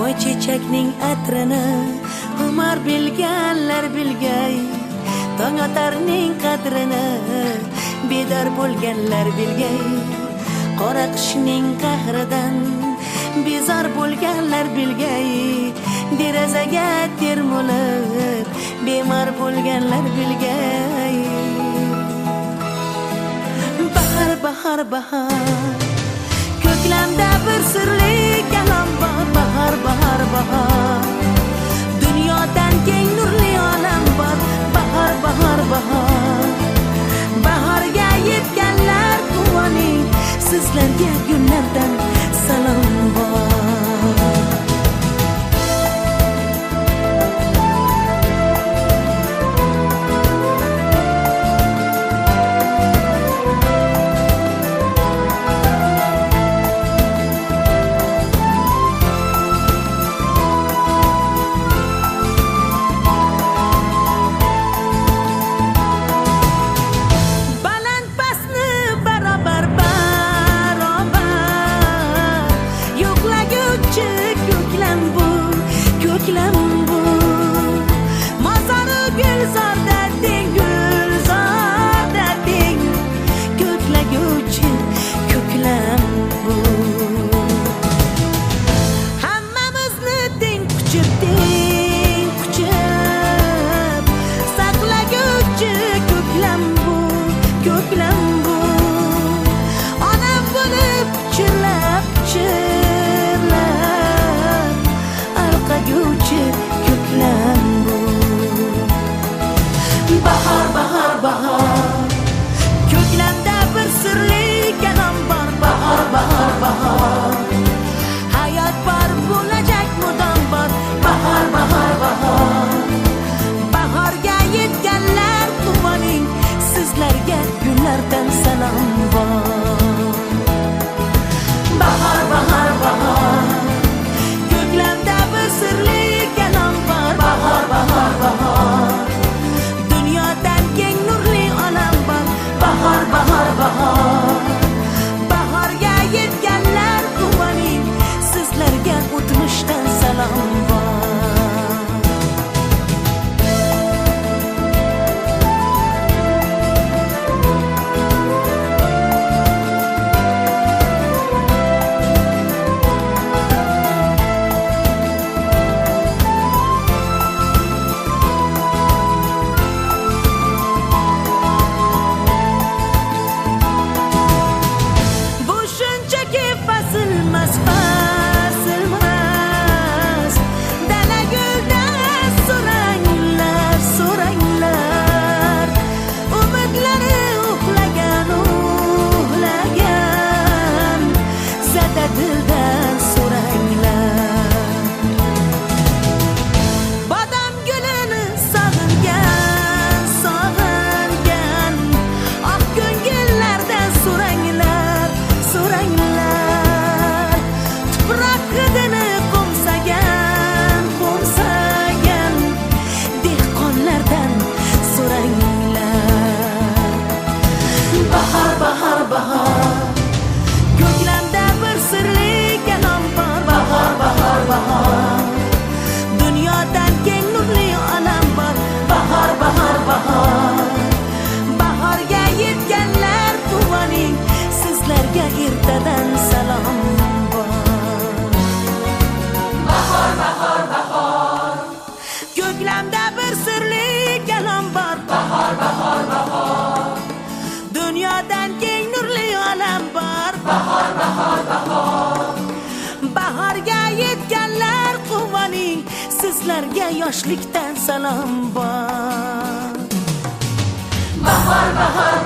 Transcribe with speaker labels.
Speaker 1: moy chechakning atrini umar bilganlar bilgay, tong otarning qadrini bedor bo'lganlar bilgay, qora qishning qahridan bezor bo'lganlar bilgay, derazaga termulib bemor bo'lganlar bilgay. Bahar bahar bahar, ko'klamda bir sirli kalom bor. Bahar bahar bahar, dunyodan keng nurli olam bor. Bahar bahar bahar, bahorga yetganlar quvoning, sizlarga gullardan salom bor. Bahar bahar bahar, ko'klamda bir sirli kalom bor. Bahar bahar bahar, hayot bor, bo'lajak mudom bor. Bahar bahar bahar, bahorga yetganlar quvoning, sizlarga gullardan salom bor. Bahar bahar bahar, ko'klamda bir sirli kalom bor. Bahar bahar bahar, bahar bahar bahar, bahorga yetganlar quvoning, sizlarga o'tmishdan salom bor. Dunyodan keng nurli olam bor. Bahar bahar bahar, bahorga yetganlar quvoning, sizlarga ertadan salom bor. Bahor bahor bahor, ko'klamda bir sirli kalom bor. Bahar bahar bahor, dunyodan keng nurli olam bor. Bahar bahar bahor, bahorga yetganlar quvoning, sizlarga yoshlikdan salom bor. Bahar bahar